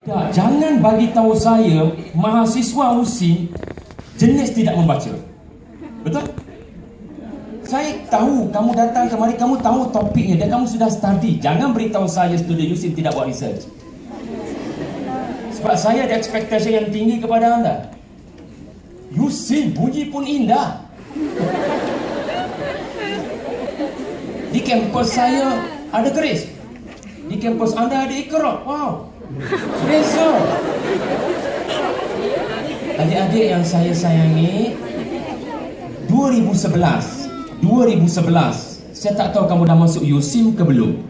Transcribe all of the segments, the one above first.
Jangan bagi tahu saya mahasiswa USIM jenis tidak membaca. Betul? Saya tahu kamu datang kemari, kamu tahu topiknya dan kamu sudah study. Jangan beritahu saya student USIM tidak buat research. Sebab saya ada ekspektasi yang tinggi kepada anda. USIM bunyi pun indah. Di kampus saya ada keris. Di kampus anda ada Iqra. Wow, beza. Adik-adik yang saya sayangi, 2011, saya tak tahu kamu dah masuk USIM ke belum.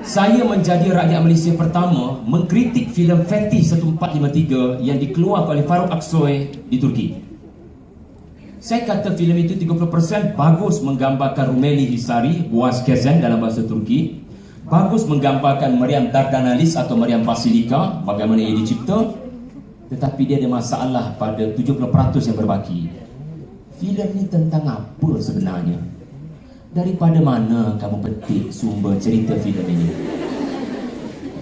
Saya menjadi rakyat Malaysia pertama mengkritik filem Fatih 1453 yang dikeluarkan oleh Farouk Aksoy di Turki. Saya kata filem itu 30% bagus menggambarkan Rumeli Hisari, Boğaz Kezen dalam bahasa Turki. Bagus menggambarkan Maryam Dardanalis atau Maryam Basilika, bagaimana ia dicipta. Tetapi dia ada masalah pada 70% yang berbaki. Filem ini tentang apa sebenarnya? Daripada mana kamu petik sumber cerita filem ini?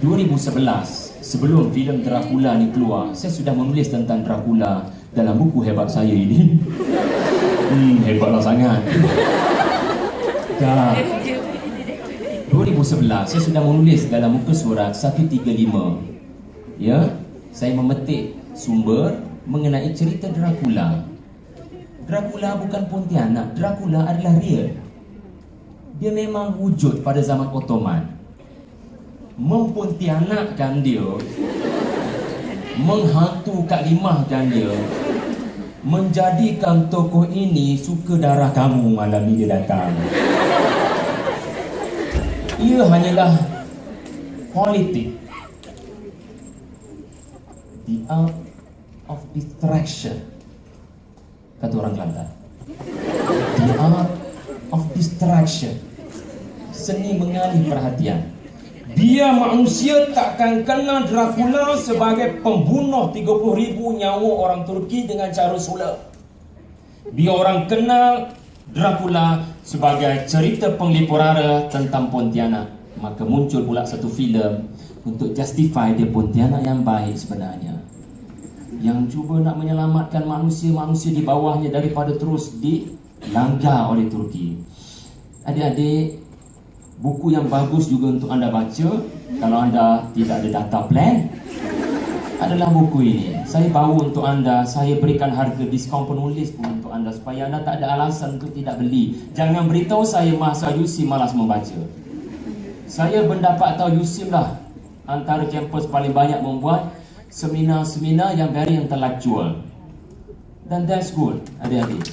2011, sebelum filem Dracula ni keluar, saya sudah menulis tentang Dracula dalam buku hebat saya ini. Hebatlah sangat. Dah 2011 saya sudah menulis dalam muka surat 135. Ya, saya memetik sumber mengenai cerita Dracula. Dracula bukan Pontianak, Dracula adalah real. Dia memang wujud pada zaman Ottoman. Mempontianakkan dia, menghantu kalimahkan dia, menjadikan tokoh ini suka darah kamu malam ni dia datang. Ia hanyalah politik. The art of distraction, kata orang Kelantan. The art of distraction, seni mengalih perhatian. Dia manusia takkan kenal Dracula sebagai pembunuh 30,000 nyawa orang Turki dengan cara sulap. Dia orang kenal Dracula sebagai cerita penglipurara tentang Pontianak. Maka muncul pula satu filem untuk justify dia Pontianak yang baik sebenarnya, yang cuba nak menyelamatkan manusia-manusia di bawahnya daripada terus dilanggar oleh Turki. Adik-adik, buku yang bagus juga untuk anda baca kalau anda tidak ada data plan adalah buku ini. Saya bawa untuk anda, saya berikan harga diskaun penulis pun untuk anda supaya anda tak ada alasan untuk tidak beli. Jangan beritahu saya masa USIM malas membaca. Saya mendapat tahu USIM lah antara kampus paling banyak membuat seminar-seminar yang very intellectual. Dan that's good, adik-adik.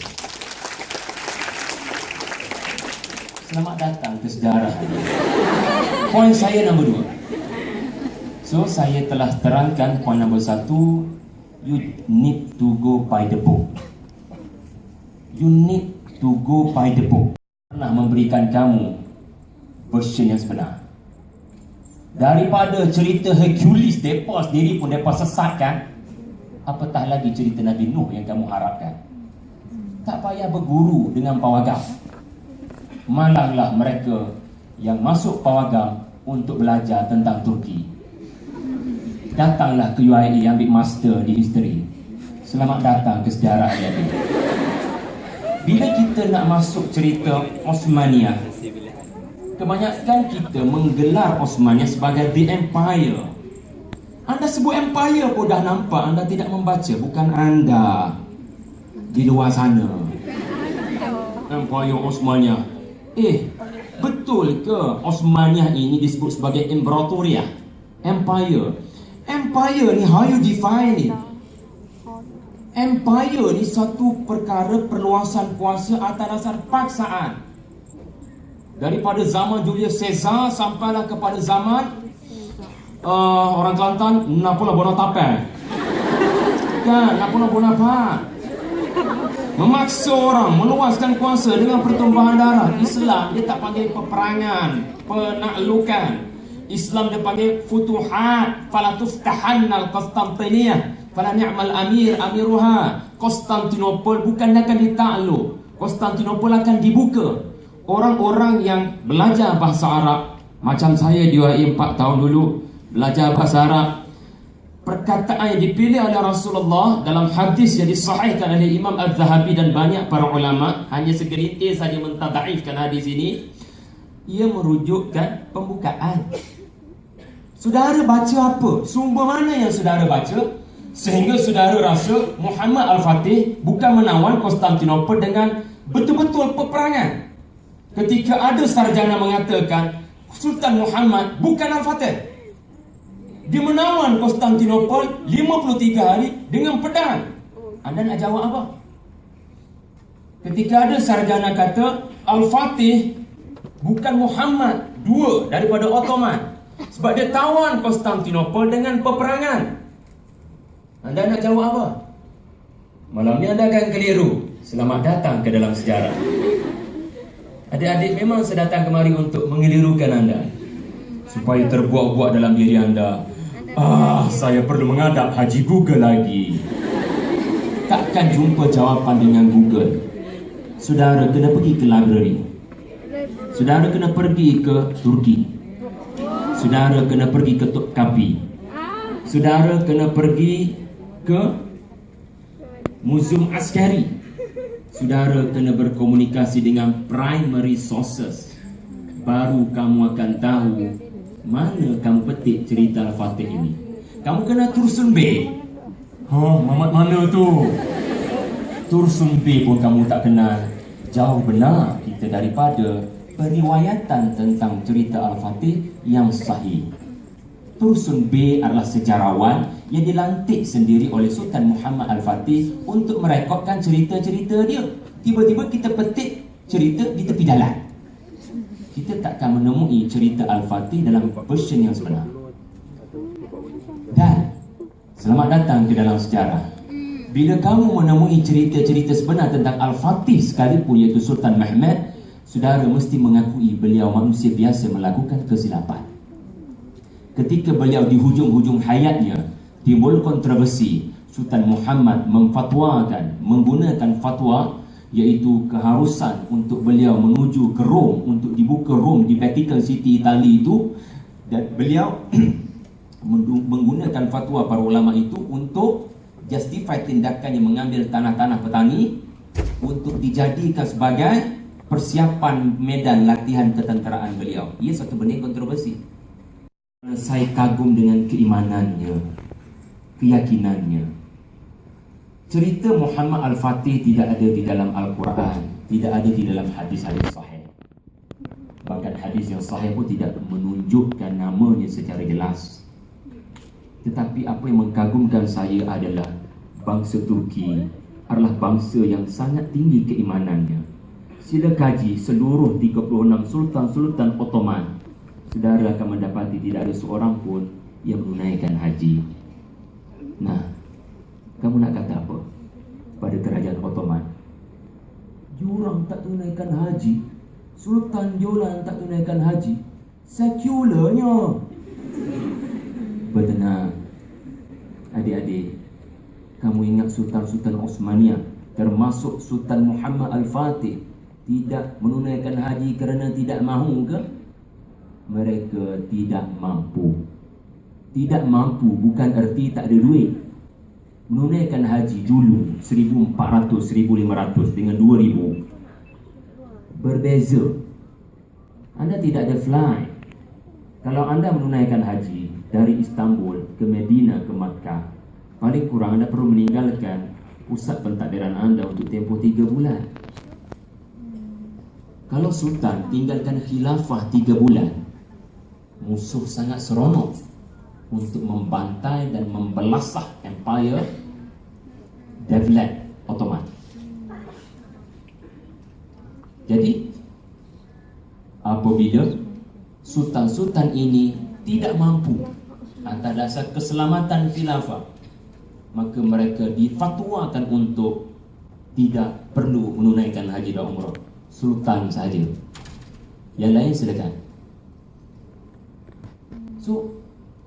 Selamat datang ke sejarah. Poin saya nombor 2. So, saya telah terangkan poin nombor 1. You need to go by the book. You need to go by the book. Pernah memberikan kamu version yang sebenar. Daripada cerita Hercules, mereka sendiri pun mereka sesatkan, apatah lagi cerita Nabi Nuh yang kamu harapkan. Tak payah berguru dengan pawagam. Malanglah mereka yang masuk pawagam untuk belajar tentang Turki. Datanglah ke UIA ambil master di history. Selamat datang ke sejarah ini. Bila kita nak masuk cerita Osmaniyah, kebanyakan kita menggelar Osmaniyah sebagai The Empire. Anda sebut Empire pun dah nampak anda tidak membaca. Bukan anda di luar sana. Empire Osmaniyah. Betul ke Osmaniyah ini disebut sebagai Imperatoriah? Empire. Empire ni, how you define it? Empire ni satu perkara perluasan kuasa atas dasar paksaan. Daripada zaman Julius Caesar sampailah kepada zaman orang Kelantan, Napoleon Bonaparte. Kan, Napoleon Bonaparte memaksa orang meluaskan kuasa dengan pertumpahan darah. Islam dia tak panggil peperangan, penaklukan. Islam dia panggil futuhat. Fala tuftahannal Konstantiniyah fala ni'mal amir amiruha. Konstantinopel bukan akan ditakluk, Konstantinopel akan dibuka. Orang-orang yang belajar bahasa Arab macam saya di UAE 4 tahun dulu, belajar bahasa Arab. Perkataan yang dipilih oleh Rasulullah dalam hadis yang disahihkan oleh Imam Az-Zahabi dan banyak para ulama, hanya segelintir saja mentadaifkan hadis ini. Ia merujukkan pembukaan. Saudara baca apa? Sumber mana yang saudara baca? Sehingga saudara rasa Muhammad Al-Fatih bukan menawan Konstantinopel dengan betul-betul peperangan. Ketika ada sarjana mengatakan Sultan Muhammad bukan Al-Fatih, dia menawan Konstantinopel 53 hari dengan pedang. Anda nak jawab apa? Ketika ada sarjana kata Al-Fatih bukan Muhammad, dua daripada Ottoman, sebab dia tawan Konstantinopel dengan peperangan. Anda nak jawab apa? Malam ni anda akan keliru. Selamat datang ke dalam sejarah. Adik-adik, memang saya datang kemari untuk mengelirukan anda, supaya terbuak-buak dalam diri anda, saya perlu menghadap Haji Google lagi. Takkan jumpa jawapan dengan Google. Saudara kena pergi ke library. Saudara kena pergi ke Turki. Saudara kena pergi ke Kapi. Saudara kena pergi ke Museum Askari. Saudara kena berkomunikasi dengan primary sources. Baru kamu akan tahu mana kamu petik cerita Al-Fatih ini. Kamu kena Tursun B. Mamat mana tu? Tursun B pun kamu tak kenal. Jauh benar kita daripada periwayatan tentang cerita Al-Fatih yang sahih. Tursun B adalah sejarawan yang dilantik sendiri oleh Sultan Muhammad Al-Fatih untuk merekodkan cerita-cerita dia. Tiba-tiba kita petik cerita di tepi jalan. Kita takkan menemui cerita Al-Fatih dalam version yang sebenar. Dan selamat datang ke dalam sejarah. Bila kamu menemui cerita-cerita sebenar tentang Al-Fatih sekalipun, iaitu Sultan Mehmed, saudara mesti mengakui beliau manusia biasa melakukan kesilapan. Ketika beliau di hujung-hujung hayatnya timbul kontroversi, Sultan Muhammad memfatwakan, menggunakan fatwa, iaitu keharusan untuk beliau menuju ke Rom, untuk dibuka Rom di Vatican City Itali itu, dan beliau menggunakan fatwa para ulama itu untuk justify tindakan yang mengambil tanah-tanah petani untuk dijadikan sebagai persiapan medan latihan ketenteraan beliau. Ia satu benih kontroversi. Saya kagum dengan keimanannya, keyakinannya. Cerita Muhammad Al-Fatih tidak ada di dalam Al-Quran, tidak ada di dalam hadis-hadis sahih. Bahkan hadis yang sahih pun tidak menunjukkan namanya secara jelas. Tetapi apa yang mengagumkan saya adalah bangsa Turki adalah bangsa yang sangat tinggi keimanannya. Sila kaji seluruh 36 sultan-sultan Ottoman, saudara akan mendapati tidak ada seorang pun yang menunaikan haji. Nah, kamu nak kata apa pada kerajaan Ottoman? Diorang tak tunaikan haji, Sultan Jolan tak tunaikan haji, sekularnya. Betenang, adik-adik, kamu ingat Sultan-Sultan Osmaniyah, termasuk Sultan Muhammad Al-Fatih, tidak menunaikan haji kerana tidak mahu ke? Mereka tidak mampu. Tidak mampu bukan erti tak ada duit. Menunaikan haji dulu 1400, 1500 dengan 2000 berbeza. Anda tidak ada flight. Kalau anda menunaikan haji dari Istanbul ke Medina ke Makkah, paling kurang anda perlu meninggalkan pusat pentadbiran anda untuk tempoh 3 bulan. Kalau Sultan tinggalkan khilafah 3 bulan, musuh sangat seronok untuk membantai dan membelasah Empire Devlet Ottoman. Jadi apabila sultan-sultan ini tidak mampu atas dasar keselamatan khilafah, maka mereka difatwakan untuk tidak perlu menunaikan haji dan umrah. Sultan saja, yang lain silakan. So,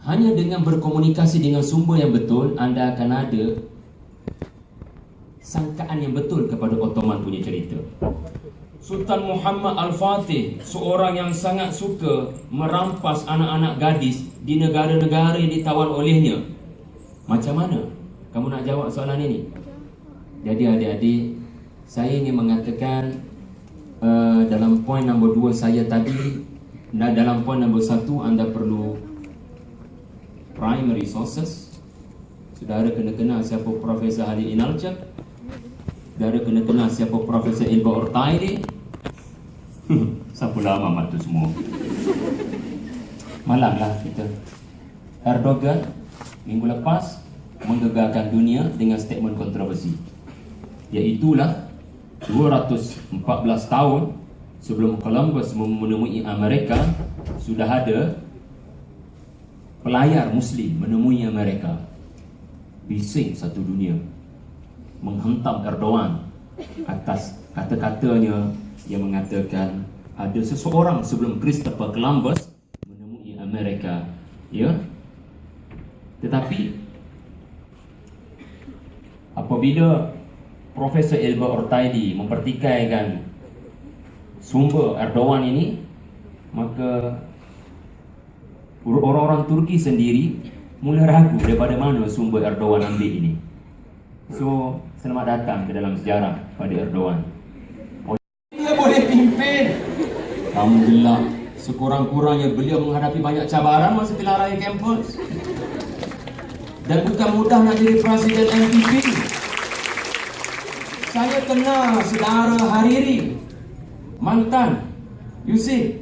hanya dengan berkomunikasi dengan sumber yang betul, anda akan ada sangkaan yang betul kepada Ottoman punya cerita. Sultan Muhammad Al-Fatih, seorang yang sangat suka merampas anak-anak gadis di negara-negara yang ditawan olehnya. Macam mana kamu nak jawab soalan ini? Jadi adik-adik, saya ingin mengatakan dalam poin nombor 2 saya tadi, dalam poin nombor 1 anda perlu primary sources. Saudara kena kenal siapa Profesor Halid Inalcak. Saudara kena kenal siapa Profesor Ilba Ortaili. Siapa lama mat tu semua. Malanglah kita. Erdogan minggu lepas menggegarkan dunia dengan statement kontroversi, iaitulah 214 tahun sebelum Columbus menemui Amerika, sudah ada pelayar Muslim menemui Amerika. Bising satu dunia, menghentam Erdogan atas kata-katanya yang mengatakan ada seseorang sebelum Christopher Columbus menemui Amerika, ya. Tetapi apabila Profesor Ilba Ortaili mempertikaikan sumber Erdogan ini, maka orang-orang Turki sendiri mula ragu daripada mana sumber Erdogan ambil ini. So, selamat datang ke dalam sejarah pada Erdogan. Dia boleh pimpin. Alhamdulillah, sekurang-kurangnya beliau menghadapi banyak cabaran masa pilihan raya kampus. Dan bukan mudah nak jadi presiden MPP. Saya kenal saudara Hariri, mantan Yusuf,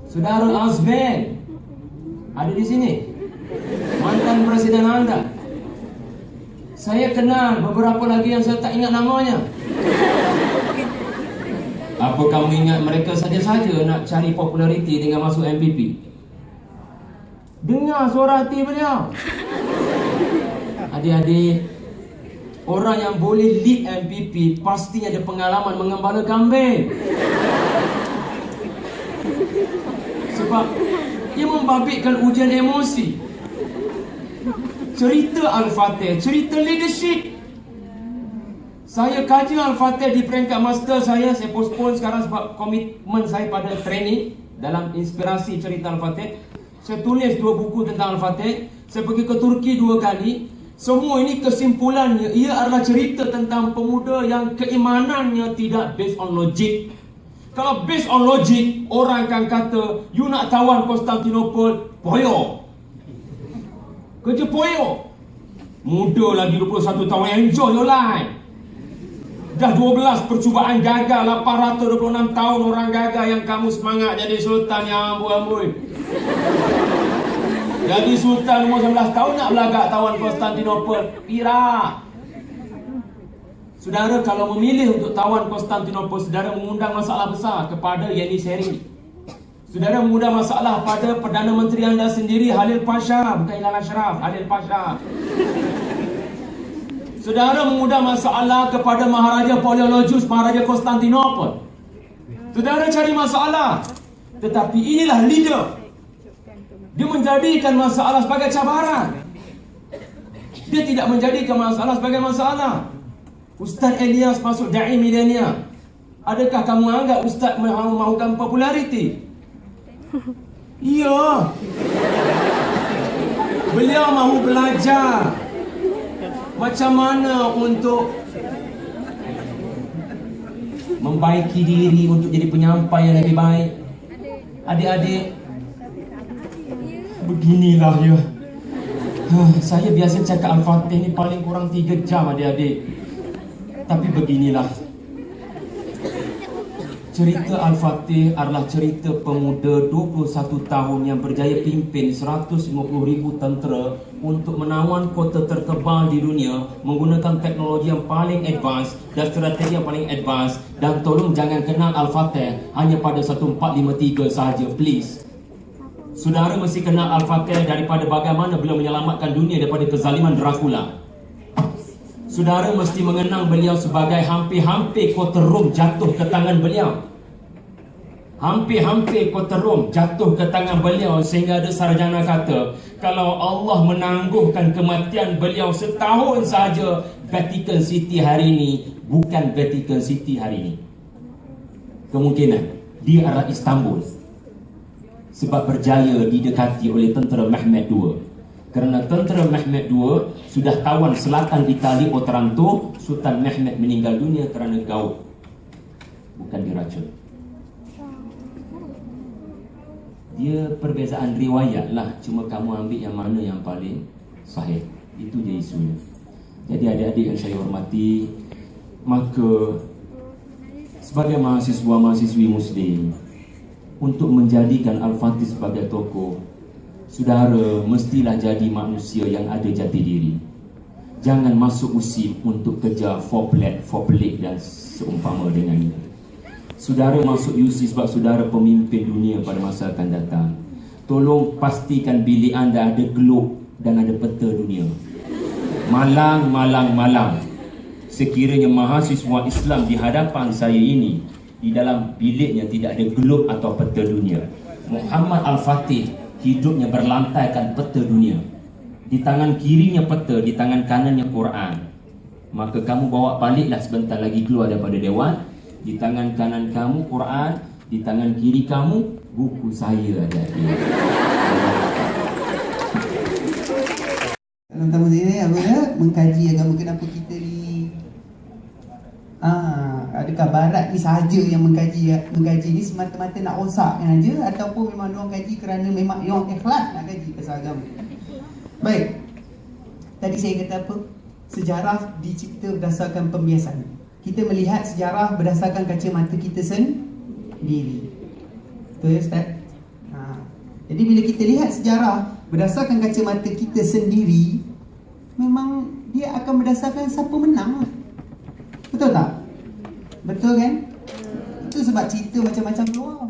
saudara Azben ada di sini, mantan presiden anda. Saya kenal beberapa lagi yang saya tak ingat namanya. Apa kamu ingat mereka saja-saja nak cari populariti dengan masuk MPP? Dengar suara hati beliau. Adik-adik, orang yang boleh lead MPP pastinya ada pengalaman mengembala kambing. Sebab ia membabitkan ujian emosi. Cerita Al-Fatih, cerita leadership. Saya kaji Al-Fatih di peringkat master saya postpone sekarang sebab komitmen saya pada training dalam inspirasi cerita Al-Fatih. Saya tulis 2 buku tentang Al-Fatih. Saya pergi ke Turki 2 kali. Semua ini kesimpulannya, ia adalah cerita tentang pemuda yang keimanannya tidak based on logic. Kalau based on logic, orang akan kata, you nak tawan Konstantinopel, poyo. Kerja poyo. Muda lagi 21 tahun, enjoy your life. Dah 12 percubaan gagal, 826 tahun orang gagal, yang kamu semangat jadi sultan yang amboi-amboi. Jadi sultan umur 19 tahun nak belagak tawan Konstantinopel, Perak. Saudara, kalau memilih untuk tawan Konstantinopel, saudara mengundang masalah besar kepada Yeniseri. Saudara mengundang masalah pada Perdana Menteri anda sendiri, Halil Pasha, bukan Ilham Ashraf, Halil Pasha. Saudara mengundang masalah kepada Maharaja Paleologus, Maharaja Konstantinopel. Saudara cari masalah. Tetapi inilah leader. Dia menjadikan masalah sebagai cabaran. Dia tidak menjadikan masalah sebagai masalah. Ustaz Elias masuk da'i milenial. Adakah kamu anggap Ustaz mahukan populariti? Ya. Beliau mahu belajar macam mana untuk membaiki diri untuk jadi penyampai yang lebih baik. Adik-adik, beginilah ya. Saya biasa cakap Al-Fatih ni paling kurang 3 jam adik-adik. Tapi beginilah. Cerita Al-Fatih adalah cerita pemuda 21 tahun yang berjaya pimpin 150,000 tentera untuk menawan kota terkebal di dunia menggunakan teknologi yang paling advance dan strategi yang paling advance. Dan tolong jangan kenal Al-Fatih hanya pada 1453 sahaja, please. Saudara mesti kenal Al-Fatih daripada bagaimana beliau menyelamatkan dunia daripada kezaliman Dracula. Saudara mesti mengenang beliau sebagai hampir-hampir kota Rom jatuh ke tangan beliau. Hampir-hampir kota Rom jatuh ke tangan beliau, sehingga ada sarjana kata, kalau Allah menangguhkan kematian beliau setahun saja, Vatican City hari ini bukan Vatican City hari ini. Kemungkinan dia adalah Istanbul. sebab berjaya didekati oleh tentera Mehmed II. Kerana tentera Mehmed II sudah kawan selatan Itali Otranto, Sultan Mehmed meninggal dunia kerana gout, bukan diracun. Dia perbezaan riwayat lah, cuma kamu ambil yang mana yang paling sahih. Itu je isunya. Jadi adik-adik yang saya hormati, maka sebagai mahasiswa-mahasiswi Muslim, untuk menjadikan Al-Fatih sebagai tokoh, saudara mestilah jadi manusia yang ada jati diri. Jangan masuk usip untuk kejar foreplay dan seumpama dengannya. Saudara masuk UC sebab saudara pemimpin dunia pada masa akan datang. Tolong pastikan bilik anda ada globe dan ada peta dunia. Malang. Sekiranya mahasiswa Islam di hadapan saya ini, di dalam biliknya tidak ada globe atau peta dunia, Muhammad Al-Fatih hidupnya berlantaikan peta dunia. Di tangan kirinya peta, di tangan kanannya Quran. Maka kamu bawa baliklah sebentar lagi keluar daripada dewan. Di tangan kanan kamu Quran, di tangan kiri kamu buku saya ada. Pertama sekali apa ya, mengkaji agama. Kenapa kita adakah barat ni sahaja yang mengkaji ni semata-mata nak rosakkan aja, ataupun memang diorang kaji kerana memang diorang ikhlas nak kaji pasal agama. Baik, tadi saya kata apa? Sejarah dicipta berdasarkan pembiasan. Kita melihat sejarah berdasarkan kacamata kita sendiri. Betul ya Ustaz? Jadi bila kita lihat sejarah berdasarkan kacamata kita sendiri, memang dia akan berdasarkan siapa menang. Betul tak? Betul kan? Itu sebab cerita macam-macam keluar.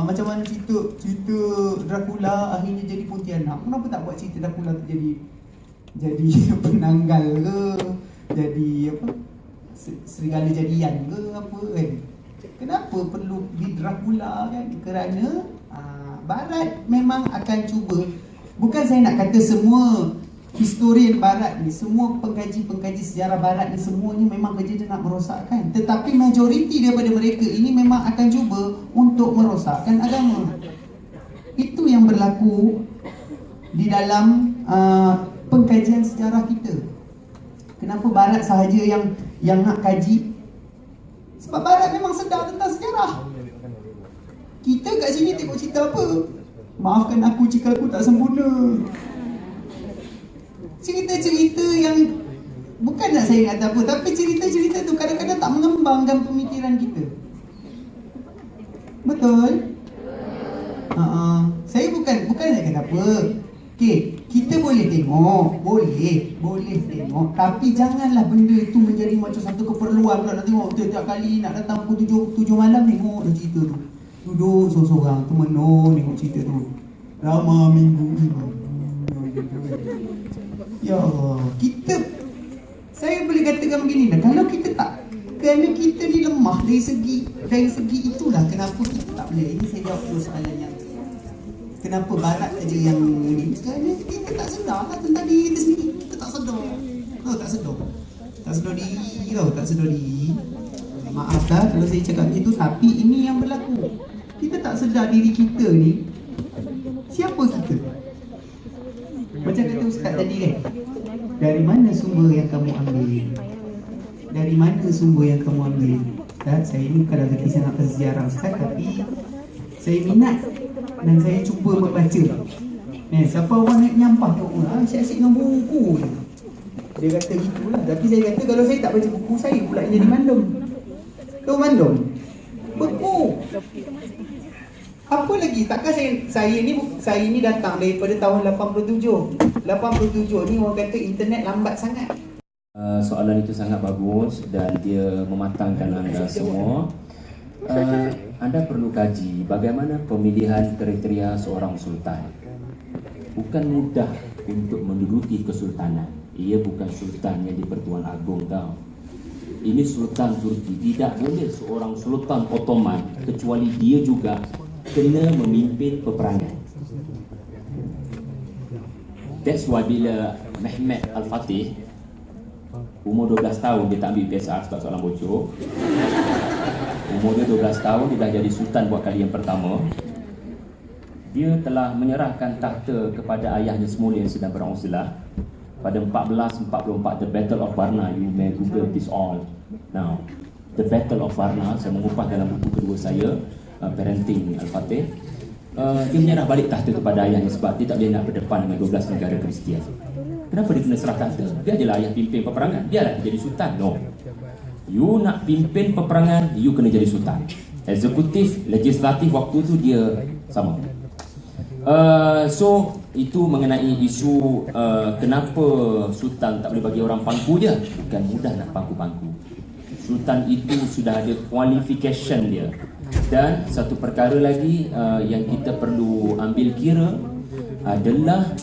Macam mana cerita Dracula akhirnya jadi Pontianak. Kenapa tak buat cerita Dracula tu jadi penanggal ke, jadi apa, serigala jadian ke apa kan? Kenapa perlu di Dracula kan? Kerana Barat memang akan cuba. Bukan saya nak kata semua historian Barat ni, semua pengkaji-pengkaji sejarah Barat ni semuanya memang kerja dia nak merosakkan. Tetapi majoriti daripada mereka ini memang akan cuba untuk merosakkan agama. Itu yang berlaku di dalam pengkajian sejarah kita. Kenapa Barat sahaja yang nak kaji? Sebab Barat memang sedar tentang sejarah. Kita kat sini tengok cerita apa? Maafkan aku jika aku tak sempurna. Cerita-cerita yang bukan nak saya kata apa, tapi cerita-cerita tu kadang-kadang tak mengembangkan pemikiran kita. Betul? Saya bukan nak kata apa. Okey, kita boleh tengok, boleh tengok, tapi janganlah benda itu menjadi macam satu keperluan pula nak tengok tiap kali nak datang pukul 7 malam tengok dah cerita tu. Duduk seorang-seorang tu menung tengok cerita tu. Drama minggu ni. Ya Allah, saya boleh katakan begini dah, kalau kita tak, kerana kita ni lemah dari segi itulah kenapa kita tak boleh. Ini saya jawab dulu soalan yang kenapa Barat saja yang ni, kerana kita tak sedar lah tentang diri kita sendiri. Kita tak sedar. Tak sedar diri. Maaf lah kalau saya cakap macam tu, tapi ini yang berlaku. Kita tak sedar diri kita ni siapa kita. Macam kata Ustaz tadi kan, dari mana sumber yang kamu ambil? Ustaz, saya ni bukan lagi sangat bersejarah Ustaz, tapi saya minat dan saya cuba membaca. Siapa orang nak nyampah tengok, asyik-asyik dengan buku je. Dia kata gitulah. Tapi saya kata kalau saya tak baca buku, saya pula jadi mandum. Tahu mandum? Buku. Apa lagi? Takkan saya ni datang daripada tahun 87. 87 ni orang kata internet lambat sangat. Soalan itu sangat bagus dan dia mematangkan anda semua. Anda perlu kaji bagaimana pemilihan kriteria seorang sultan. Bukan mudah untuk menduduki kesultanan. Ia bukan sultan yang di Pertuan Agong tau. Ini sultan Turki. Tidak boleh seorang sultan Ottoman kecuali dia juga kena memimpin peperangan. That's why bila Mehmed Al-Fatih umur 12 tahun dia tak ambil PSR sebab soalan bocor. Umur dia 12 tahun dia dah jadi sultan buat kali yang pertama. dia telah menyerahkan takhta kepada ayahnya semula yang sedang beruzlah. Pada 1444, The Battle of Varna, you may google this all now. The Battle of Varna, saya mengupas dalam buku kedua saya, Parenting Al-Fatih. Dia menyerah balik takhta kepada ayahnya sebab dia tak boleh nak berdepan dengan 12 negara Kristian. Kenapa dia kena serah takhta? Dia adalah ayah pimpin peperangan, biarlah dia jadi sultan. No, you nak pimpin peperangan, you kena jadi sultan. Eksekutif, legislatif waktu tu dia sama. So itu mengenai isu kenapa sultan tak boleh bagi orang pangku je. Bukan mudah nak pangku-pangku. Sultan itu sudah ada qualification dia. Dan satu perkara lagi yang kita perlu ambil kira adalah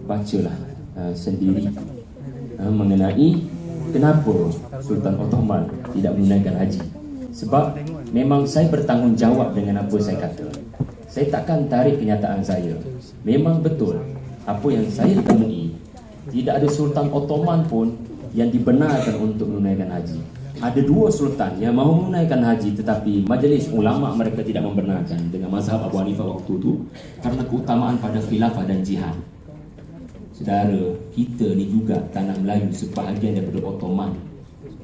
bacalah sendiri mengenai kenapa Sultan Ottoman tidak menunaikan haji. Sebab memang saya bertanggungjawab dengan apa saya kata. Saya takkan tarik kenyataan saya. Memang betul apa yang saya temui, tidak ada Sultan Ottoman pun yang dibenarkan untuk menunaikan haji. Ada dua sultan yang mahu menunaikan haji, tetapi majlis ulama mereka tidak membenarkan dengan mazhab Abu Hanifah waktu itu karena keutamaan pada khilafah dan jihad. Saudara, kita ni juga tanah Melayu sebahagian daripada Ottoman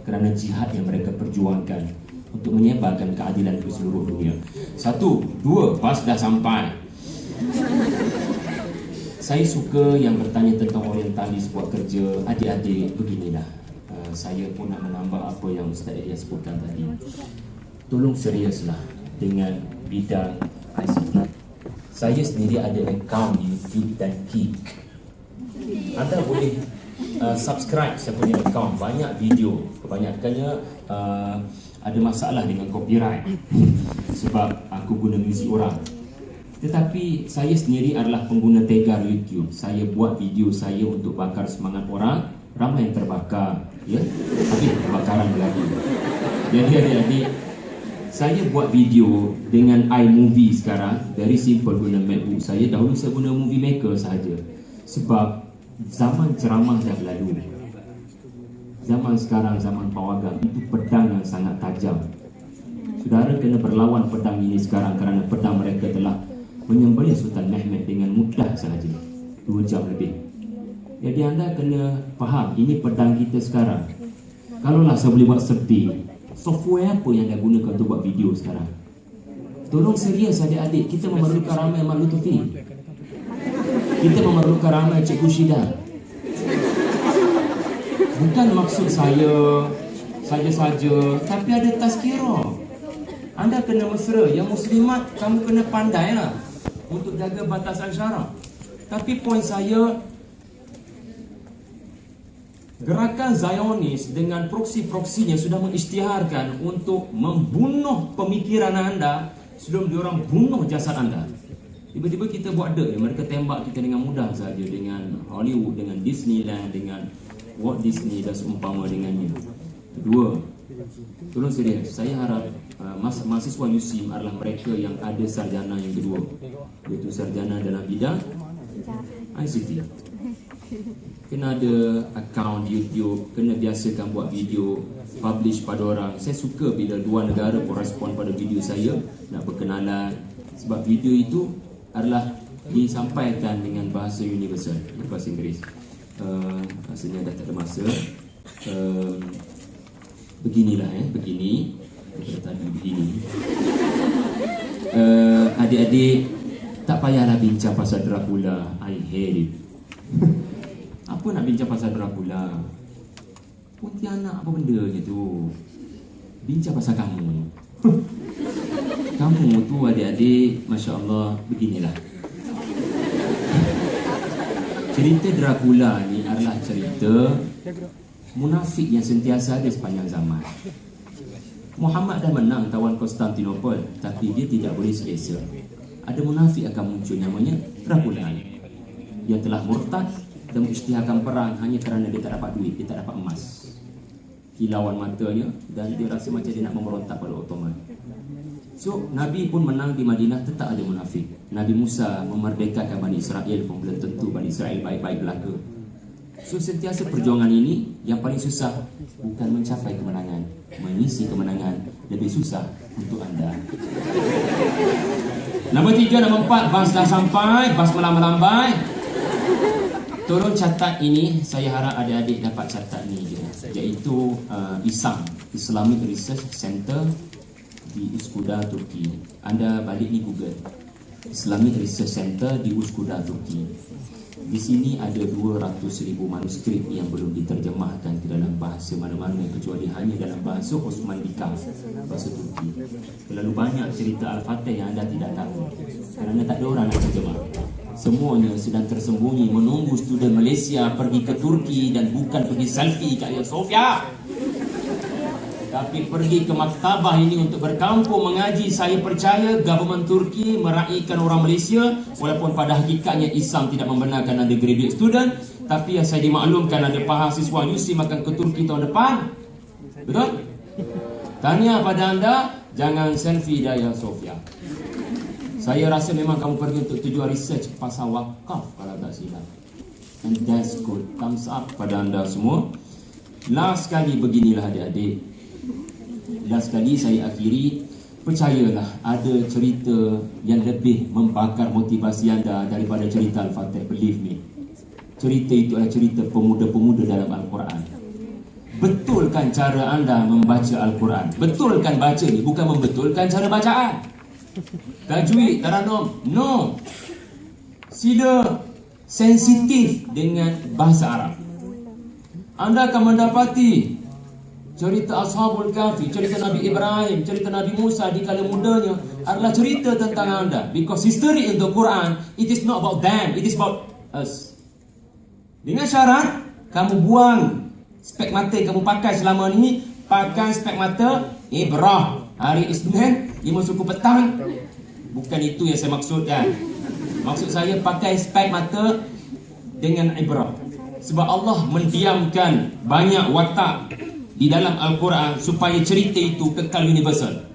kerana jihad yang mereka perjuangkan untuk menyebarkan keadilan ke seluruh dunia. Satu, dua, bas dah sampai. Saya suka yang bertanya tentang orientalis buat kerja. Adik-adik, beginilah. Saya pun nak menambah apa yang Ustaz Elia sebutkan tadi. Tolong seriuslah dengan bidang ICT. Saya sendiri ada akaun YouTube dan Kik. Anda boleh subscribe saya punya akaun. Banyak video. Kebanyakannya ada masalah dengan copyright sebab aku guna muzik orang. Tetapi saya sendiri adalah pengguna tegar YouTube. Saya buat video saya untuk bakar semangat orang. Ramai yang terbakar, ya, tapi kebakaran lagi. Jadi adik-adik, saya buat video dengan iMovie sekarang. Very simple guna MacBook saya. Dahulu saya guna Movie Maker sahaja. Sebab zaman ceramah dah berlalu. Zaman sekarang, zaman pawagam, itu pedang yang sangat tajam. Saudara kena berlawan pedang ini sekarang kerana pedang mereka telah menyembelih Sultan Mehmed dengan mudah sahaja 2 jam lebih. Jadi anda kena faham, ini pedang kita sekarang. Kalaulah saya boleh buat sepi, software apa yang anda gunakan untuk buat video sekarang? Tolong serius adik-adik, kita memerlukan ramai Mak Lutufi. Kita memerlukan ramai Cikgu Syida. Bukan maksud saya saja-saja, tapi ada tazkirah. Anda kena mesra. Yang muslimat, kamu kena pandai lah untuk jaga batasan syarak. Tapi poin saya, gerakan Zionis dengan proksi-proksinya sudah mengisytiharkan untuk membunuh pemikiran anda sebelum diorang bunuh jasad anda. Tiba-tiba kita buat dek, mereka tembak kita dengan mudah saja, dengan Hollywood, dengan Disneyland, dengan Walt Disney dan seumpama dengannya. Kedua, tolong serius, saya harap mahasiswa USIM adalah mereka yang ada sarjana yang kedua, iaitu sarjana dalam bidang ICT. Kena ada akaun YouTube, kena biasakan buat video, publish pada orang. Saya suka bila dua negara korespon pada video saya, nak berkenalan. Sebab video itu adalah disampaikan dengan bahasa universal, bahasa Inggeris. Rasanya dah tak ada masa. Beginilah begini. Tadi begini. Adik-adik, tak payahlah bincang pasal Dracula. I hate it. Apa nak bincang pasal Dracula? Pontianak apa benda je tu? Bincang pasal kamu. Kamu tu adik-adik, Masya Allah, beginilah. Cerita Dracula ni adalah cerita munafik yang sentiasa ada sepanjang zaman. Muhammad dah menang tawan Konstantinopel, tapi dia tidak boleh selesa. Ada munafik akan muncul namanya Dracula, yang telah murtad dan mengisytiharkan perang hanya kerana dia tak dapat duit, dia tak dapat emas. Kilauan matanya, dan dia rasa macam dia nak memberontak pada Ottoman. So, Nabi pun menang di Madinah, tetap ada munafik. Nabi Musa memerdekakan Bani Israel pun belum tentu Bani Israel baik-baik belaka. So sentiasa perjuangan ini, yang paling susah bukan mencapai kemenangan, mengisi kemenangan lebih susah untuk anda. Nombor 3, nombor 4, bas dah sampai, bas melambai. Tolong catat ini, saya harap adik-adik dapat catat ni je, iaitu ISAM, Islamic Research Center di Üsküdar, Turki. Anda balik ni Google, Islamic Research Center di Üsküdar, Turki. Di sini ada 200,000 manuskrip yang belum diterjemahkan ke dalam bahasa mana-mana kecuali hanya dalam bahasa Osman Dika, bahasa Turki. Terlalu banyak cerita Al-Fatih yang anda tidak tahu kerana tak ada orang nak terjemah. Semuanya sedang tersembunyi menunggu student Malaysia pergi ke Turki dan bukan pergi selfie kat Hagia Sophia, tapi pergi ke maktabah ini untuk berkampung mengaji. Saya percaya government Turki meraihkan orang Malaysia, walaupun pada hakikatnya Islam tidak membenarkan ada graduate student, tapi yang saya dimaklumkan ada mahasiswa USIM akan ke Turki tahun depan. Betul? Tanya pada anda, jangan selfie di Hagia Sophia. Saya rasa memang kamu pergi untuk tujuan research pasal wakaf kalau tak silap. And that's good. Thumbs up pada anda semua. Last sekali beginilah adik-adik. Last sekali saya akhiri. Percayalah, ada cerita yang lebih membakar motivasi anda daripada cerita Al-Fatih. Believe me. Cerita itu adalah cerita pemuda-pemuda dalam Al-Quran. Betulkan cara anda membaca Al-Quran. Betulkan baca ni, bukan membetulkan cara bacaan. Tajwid, taranum, no. Sila sensitif dengan bahasa Arab. Anda akan mendapati cerita Ashabul Kahfi, cerita Nabi Ibrahim, cerita Nabi Musa di kala mudanya adalah cerita tentang anda. Because history in the Quran, it is not about them, it is about us. Dengan syarat kamu buang spek mata yang kamu pakai selama ni, pakai spek mata Ibrah. Hari Isnin, 5 suku petang. Bukan itu yang saya maksudkan. Maksud saya pakai spek mata dengan ibrah. Sebab Allah mendiamkan banyak watak di dalam Al-Quran supaya cerita itu kekal universal.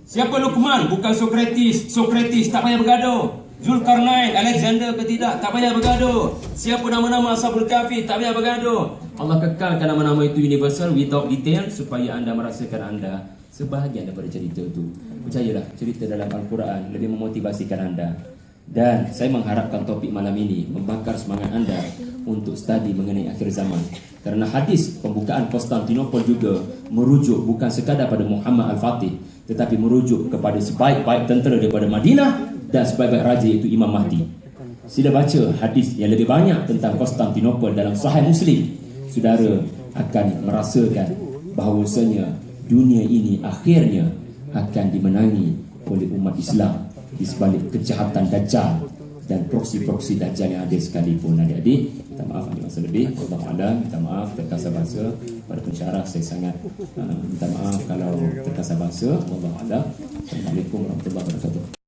Siapa Luqman? Bukan Sokrates. Sokrates tak payah bergaduh. Zulkarnain, Alexander ke tidak? Tak payah bergaduh. Siapa nama-nama Ashabul Kahfi? Tak payah bergaduh. Allah kekalkan nama-nama itu universal without detail supaya anda merasakan anda sebahagian daripada cerita itu. Percayalah, cerita dalam Al-Quran lebih memotivasikan anda. Dan saya mengharapkan topik malam ini membakar semangat anda untuk studi mengenai akhir zaman. Kerana hadis pembukaan Konstantinopel juga merujuk bukan sekadar pada Muhammad Al-Fatih, tetapi merujuk kepada sebaik-baik tentera daripada Madinah dan sebaik-baik raja, iaitu Imam Mahdi. Sila baca hadis yang lebih banyak tentang Konstantinopel dalam Sahih Muslim. Saudara akan merasakan bahawasanya dunia ini akhirnya akan dimenangi oleh umat Islam di sebalik kejahatan Dajjal dan proksi-proksi Dajjal yang ada sekalipun. Adik-adik, minta maaf ada masa lebih. Allah, minta maaf terkasar bahasa. Pada pensyarah saya sangat minta maaf kalau terkasar bahasa. Allah. Assalamualaikum warahmatullahi wabarakatuh.